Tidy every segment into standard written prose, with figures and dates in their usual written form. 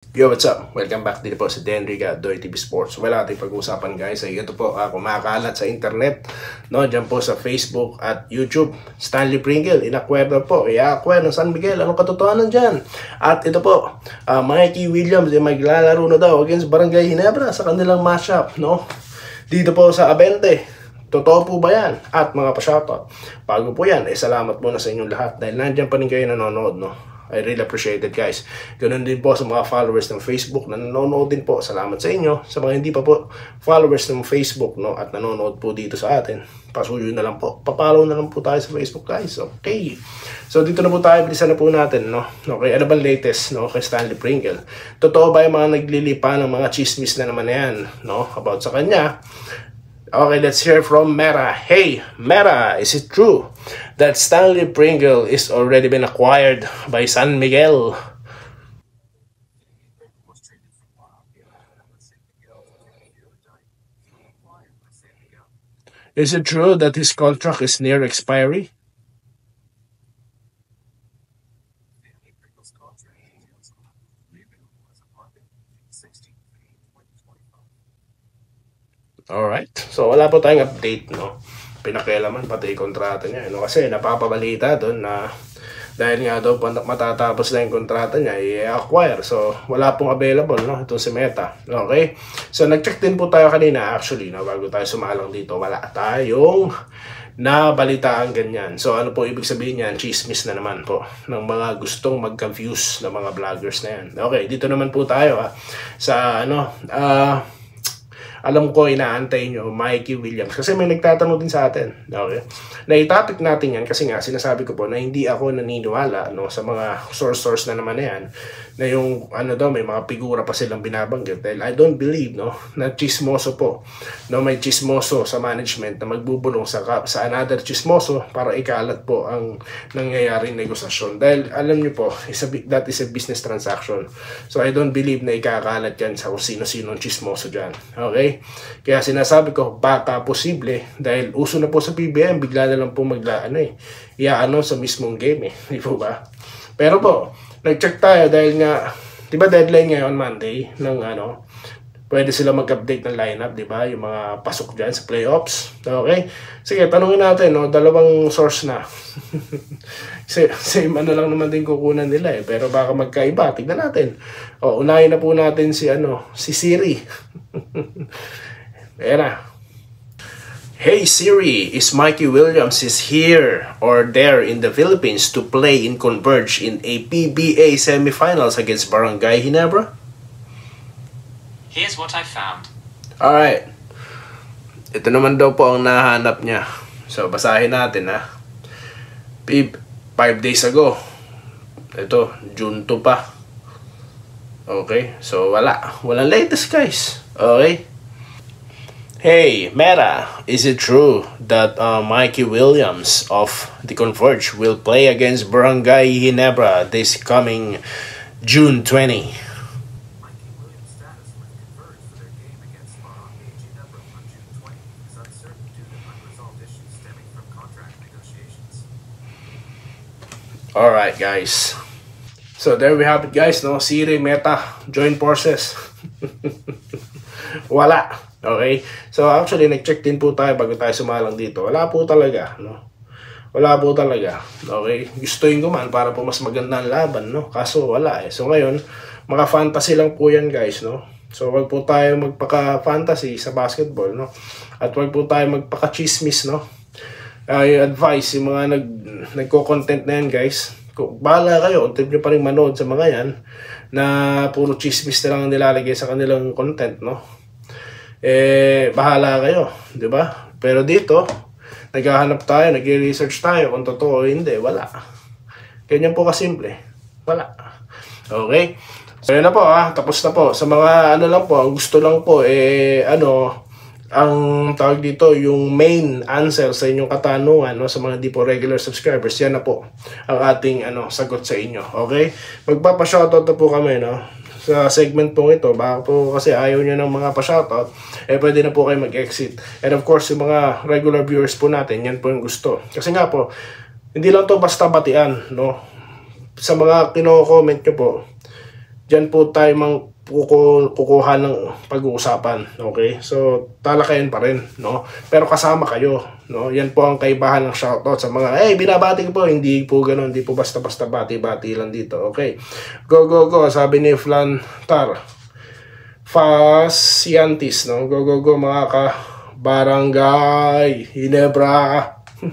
Yo, what's up? Welcome back dito po sa Denriga Doy TV Sports. Wala ating pag-usapan guys ay ito po kumakalat sa internet, no? Diyan po sa Facebook at YouTube. Stanley Pringle, inakwerdo po. I-acquire ng San Miguel. Anong katotohanan dyan? At ito po, Mikey Williams ay maglalaro na daw against Barangay Ginebra sa kanilang matchup, no? Dito po sa Abente. Totoo po ba yan? At mga pa-shoutout, bago po yan, salamat muna sa inyong lahat dahil nandyan pa rin kayo nanonood, no? I really appreciate it guys. Ganun din po sa mga followers ng Facebook na nanonood din po. Salamat sa inyo. Sa mga hindi pa po followers ng Facebook, no, at nanonood po dito sa atin, pasuyo na lang po. Papalaw na lang po tayo sa Facebook guys. Okay. So dito na po tayo. Bilisan na po natin, no. Okay, ano ba latest, no, kay Stanley Pringle? Totoo ba yung mga naglilipa ng mga chismis na naman na yan, no, about sa kanya? Okay, let's hear from Mera. Hey, Mera, is it true that Stanley Pringle is already been acquired by San Miguel? Is it true that his contract is near expiry? Alright, so wala po tayong update, no? Pinakialaman pati yung kontrata niya, no? Kasi napapabalita doon na dahil nga daw matatapos na yung kontrata niya, i-acquire. So, wala pong available, no? Itong si Meta. Okay? So, nag-check din po tayo kanina, actually, no? Bago tayo sumalang dito, wala tayong nabalitaan ganyan. So, ano po ibig sabihin niyan? Chismis na naman po ng mga gustong mag-confuse ng mga vloggers na yan. Okay, dito naman po tayo, sa, alam ko inaantay nyo, Mikey Williams. Kasi may nagtatanong din sa atin. Okay? Naitopic natin yan kasi nga sinasabi ko po na hindi ako naniniwala, no, sa mga source na naman na yan na yung may mga figura pa silang binabanggit. Dahil I don't believe, no, na chismoso po. No, may chismoso sa management na magbubulong sa another chismoso para ikalat po ang nangyayaring negosasyon. Dahil alam nyo po, that is a business transaction. So I don't believe na ikakalat yan sa kung sino-sino chismoso dyan. Okay? Kaya sinasabi ko, baka posible dahil uso na po sa PBM, bigla na lang po sa mismong game di po ba? Pero po, nag-check tayo dahil nga, di ba deadline ngayon Monday ng pwede sila mag-update ng lineup, di ba? Yung mga pasok dyan sa playoffs. Okay? Sige, tanungin natin, no? Dalawang source na. Same lang naman din kukunan nila pero baka magkaiba. Tignan natin. Unahin na po natin si Siri. Ayan na. Hey Siri, is Mikey Williams is here or there in the Philippines to play in Converge in a PBA semifinals against Barangay Ginebra? Here's what I found. Alright. Ito naman daw po ang nahanap niya. So, basahin natin 5 days ago. Ito, June 2 pa. Okay, so walang latest guys. Okay. Hey, Meta, is it true that Mikey Williams of the Converge will play against Barangay Ginebra this coming June 20? Alright guys. So there we have it guys, no? Siri, Meta, join forces. Wala. Okay? So actually nag-check din po tayo bago tayo sumalang dito. Wala po talaga, no? Wala po talaga. Okay? Gustuin ko man para po mas maganda ang laban, no? Kaso wala So ngayon, mga fantasy lang po yan guys, no? So wag po tayo magpaka-fantasy sa basketball, no? At wag po tayo magpaka-chismis, no? I advise yung mga nagko-content na yan guys, bahala kayo, until nyo pa rin manood sa mga yan na puro chismis na lang ang nilalagay sa kanilang content, no? Bahala kayo, di ba? Pero dito, naghahanap tayo, nag-research tayo kung totoo o hindi, wala. Ganyan po kasimple, wala. Okay? So yun na po tapos na po. Sa mga lang po, ang gusto lang po, ang tawag dito, yung main answer sa inyong katanungan, no, sa mga di po regular subscribers, yan na po ang ating sagot sa inyo. Okay? Magpapa-shoutout na po kami, no, sa segment po ito. Baka po kasi ayaw nyo ng mga pa-shoutout, pwede na po kayo mag-exit. And of course, yung mga regular viewers po natin, yan po yung gusto. Kasi nga po, hindi lang to basta batian, no? Sa mga kino-comment nyo po, Diyan po tayo kukuha ng pag-uusapan, okay? So, talakayan pa rin, no? Pero kasama kayo, no? Yan po ang kaibahan ng shoutout sa mga, binabati ko po, hindi po gano'n, hindi po basta-basta bati-bati lang dito, okay? Go, go, go, sabi ni Flantar. Fasciantis, no? Go, go, go, mga ka-barangay, Ginebra.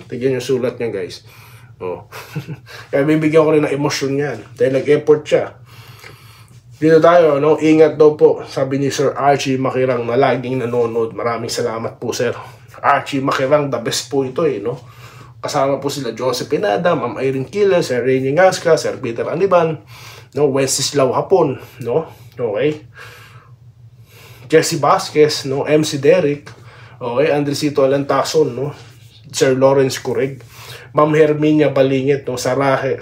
Tignan yung sulat niya, guys. Oh. Kaya bibigyan ko rin ng emosyon yan, dahil nag-effort siya. Dito tayo, no? Ingat daw po, sabi ni Sir Archie Makirang na laging nanonood. Maraming salamat po, Sir Archie Makirang, the best po ito, no? Kasama po sila Joseph Pinada, Ma'am Irene Kila, Sir Rainy Gasca, Sir Peter Aniban, no? Wenceslao Hapon, no? Okay. Jesse Vasquez, no? MC Derek, okay. Andresito Alantason, no? Sir Lawrence Cureg, Ma'am Herminia Balingit, no? Sara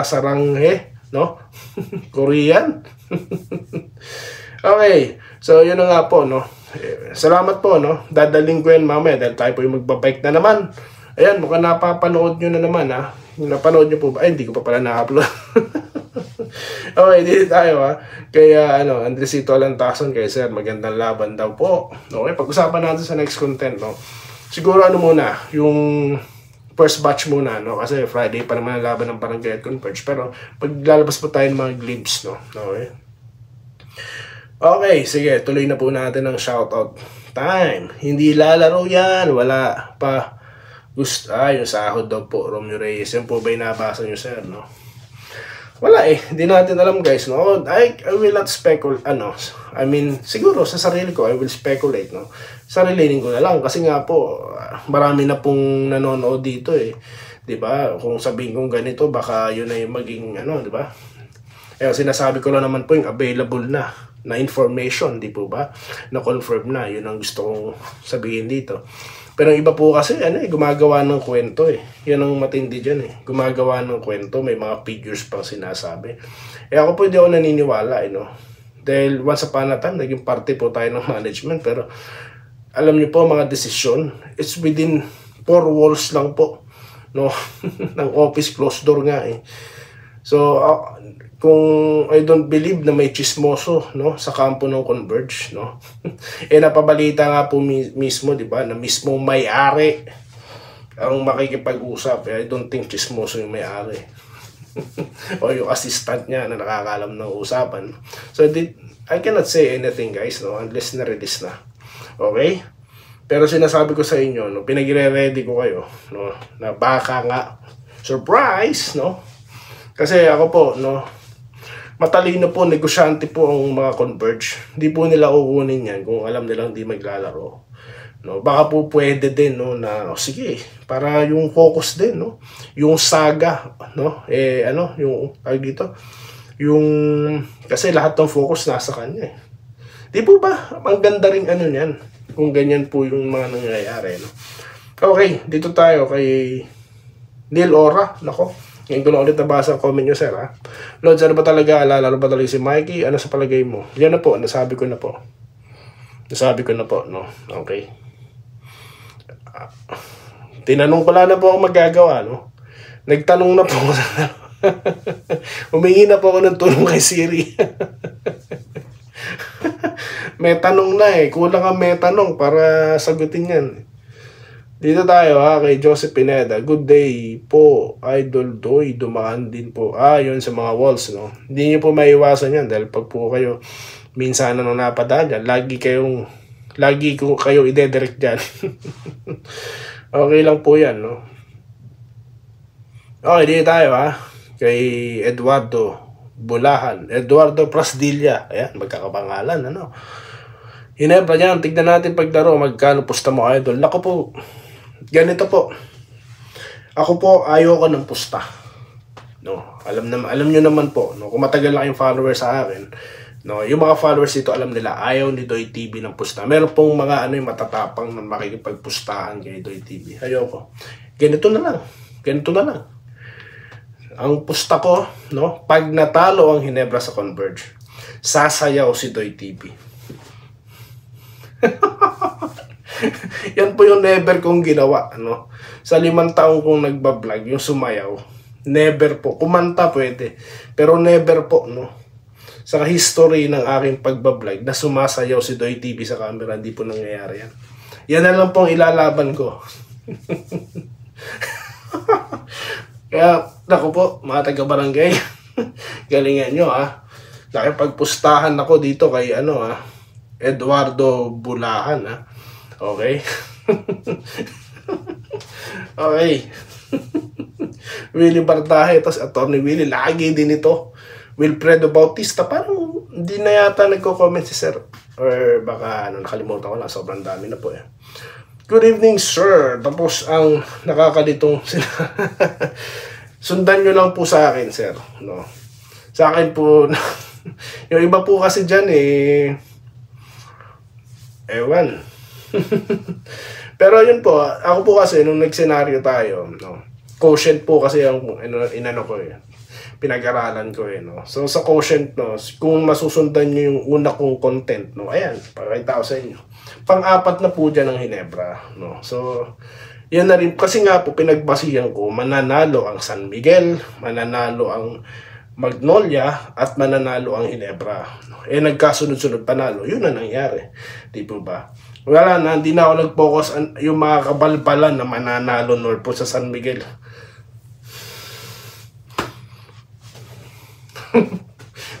Saranghe, no? Korean. Okay. So, yun na nga po, no? Salamat po, no? Dadaling ko yan mamaya dahil tayo po yung magbabike na naman. Ayan, mukhang napapanood nyo na naman, ha? Napanood nyo po ba? Ay, hindi ko pa pala na-upload. Okay, dito tayo, ha? Kaya, Andresito Alantason, kay Sir, magandang laban daw po. Okay, pag-usapan natin sa next content, no? Siguro, muna, yung first batch muna, no? Kasi Friday pa naman ang laban ng Barangay at Converge. Pero paglalabas po tayo ng mga glimpse, no? Okay? Okay, sige. Tuloy na po natin ang shoutout time. Hindi lalaro yan. Wala pa. Gusto, yung sahod daw po, Romeo Reyes. Yan po ba yung nabasa nyo, sir, no? Wala hindi natin alam, guys, no? I will not speculate, I mean, siguro sa sarili ko, I will speculate, no? Sarilinin ko na lang, kasi nga po, marami na pong nanonood dito, diba? Kung sabihin kong ganito, baka yun ay maging, diba? Sinasabi ko lang naman po yung available na information, di po ba? Na-confirm na, yun ang gusto kong sabihin dito. Pero iba po kasi, gumagawa ng kwento, Yan ang matindi dyan, Gumagawa ng kwento, may mga figures pang sinasabi. Ako po hindi ako naniniwala, no? Dahil once upon a time, naging parte po tayo ng management, pero alam niyo po, mga desisyon, it's within 4 walls lang po, no? Ng office, closed door nga, So, kung I don't believe na may chismoso, no, sa kampo ng Converge, no? Napabalita nga po mismo, di ba, na mismo may-ari ang makikipag-usap. I don't think chismoso yung may-ari. O yung assistant niya na nakakalam ng usapan. So, I cannot say anything, guys, no, unless na-release na. Okay? Pero sinasabi ko sa inyo, no, pinagre-ready ko kayo, no, na baka nga, surprise, no? Kasi ako po, no, matalino po, negosyante po ang mga Converge. Hindi po nila kukunin yan kung alam nilang di maglalaro. No, baka po pwede din, no, na sige, para yung focus din, no, yung saga, no, yung dito, yung kasi lahat ng focus nasa kanya. Di po ba? Ang ganda ring niyan. Kung ganyan po yung mga nangyayari, no. Okay, dito tayo kay Neil Ora, nako. Ngayon ko na ulit nabasa ang comment nyo, sir, ha? Lods, ano ba talaga? Alala ba talaga si Mikey? Ano sa palagay mo? Yan na po, nasabi ko na po. Nasabi ko na po, no? Okay. Tinanong pala na po ako magagawa, no? Nagtanong na po ako. Humingi na po ako ng tulong kay Siri. May tanong na Kulang ang may tanong para sagutin yan. Dito tayo kay Joseph Pineda. Good day po, Idol Doy. Dumaan din po. Yun sa mga walls, no? Hindi nyo po maiwasan yan dahil pag po kayo minsan napadaan dyan, lagi ko kayo ide-direct dyan. Okay lang po yan, no? Okay, dito tayo kay Eduardo Bulahan. Eduardo Prasdilla. Ayan, magkakapangalan, Ginebra dyan, tignan natin paglaro. Magkano pusta mo, Idol? Naku po, ganito po. Ako po, ayoko ng pusta. No, alam nyo naman po, no, kung matagal na kayong followers sa akin, no, yung mga followers dito, alam nila, ayaw ni Doy TV ng pusta. Meron pong mga yung matatapang na makikipagpustahan kay Doy TV. Ayoko. Ganito na lang. Ang pusta ko, no, pag natalo ang Ginebra sa Converge, sasayaw si Doy TV. Yan po yung never kong ginawa, no? Sa 5 taong kong nagbablog, yung sumayaw, never po. Kumanta pwede, pero never po, no? sa history ng aking pagbablog na sumasayaw si Doy TV sa camera. Hindi po nangyayari yan. Yan na lang pong ilalaban ko. Kaya, naku po, mga taga-barangay, galingan nyo nakipagpustahan ako dito kay Eduardo Bulahan Okay? Okay. Willie Bardahe, tapos Attorney Willie, lagi din ito. Wilfredo Bautista, parang hindi na yata nagko-comment si sir. Or baka nakalimutan ko na, sobrang dami na po Good evening, sir. Tapos ang nakakalitong sundan nyo lang po sa akin, sir. No? Sa akin po, yung iba po kasi dyan ewan. Pero yun po, ako po kasi nung nag-senaryo tayo, no? Quotient po kasi ang inano ko pinag-aralan ko no. So sa quotient kung masusundan niyo yung una kong content ayan, pakita ko sa inyo. Pang-apat na po diyan ang Ginebra no. So yan na rin kasi nga po pinagbasihan ko, mananalo ang San Miguel, mananalo ang Magnolia at mananalo ang Ginebra. Nagkasunod-sunod panalo. Yun na nangyari. Di po ba? Wala na, hindi na ako nag-focus yung mga kabalbalan na mananalo nor po sa San Miguel.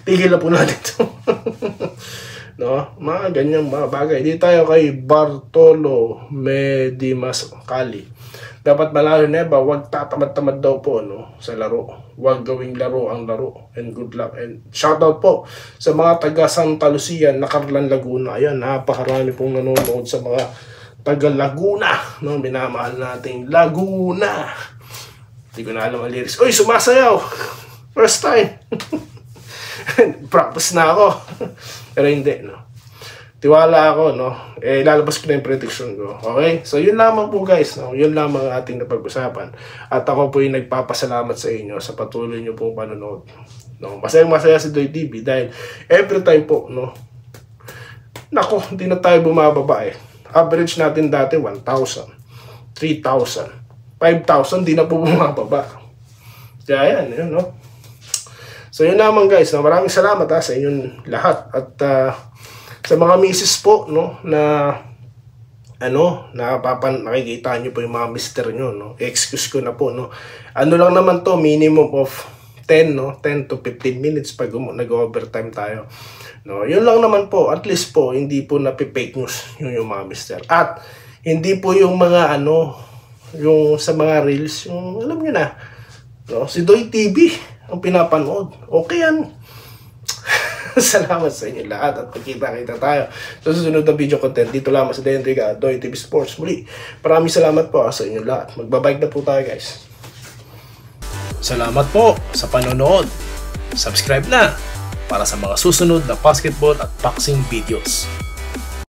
Tigil na po natin ito. No? Mga ganyang mga bagay. Di tayo kay Bartolo Medimas Kali. Dapat malalo na ba, huwag tatamad-tamad daw po sa laro. Huwag gawing laro ang laro. And good luck. And shoutout po sa mga taga Santa Lucia, Nacarlan, Laguna. Ayan, napakarami pong nanonood sa mga taga Laguna. No? Minamahal nating Laguna. Hindi ko na alam ang lyrics. Uy, sumasayaw! First time! Practice na ako. Pero hindi, no? Tiwala ako, no? Lalabas ko na yung prediction ko. Okay? So, yun lamang po, guys. No? Yun lamang ang ating napag-usapan. At ako po yung nagpapasalamat sa inyo sa patuloy nyo pong panonood. No? Masayang-masaya si Doy TV dahil every time po, no? Nako, hindi na tayo bumababa Average natin dati 1,000, 3,000, 5,000, hindi na po bumababa. Kaya yan, yun, no? So, yun lamang, guys. No? Maraming salamat sa inyong lahat. At, sa mga misis po na nakikita niyo po yung mga mister niyo excuse ko na po ano lang naman to, minimum of 10 to 15 minutes pag nag-overtime tayo yun lang naman po, at least po hindi po napi-fake news yung mga mister, at hindi po yung mga yung sa mga reels, yung alam niyo na si Doy TV ang pinapanood, okay yan. Salamat sa inyo lahat at pagkita-kita tayo sa susunod na video content dito lamang sa Denriga Doy TV Sports. Muli, maraming salamat po sa inyo lahat. Magbabike na po tayo, guys. Salamat po sa panonood. Subscribe na para sa mga susunod na basketball at boxing videos.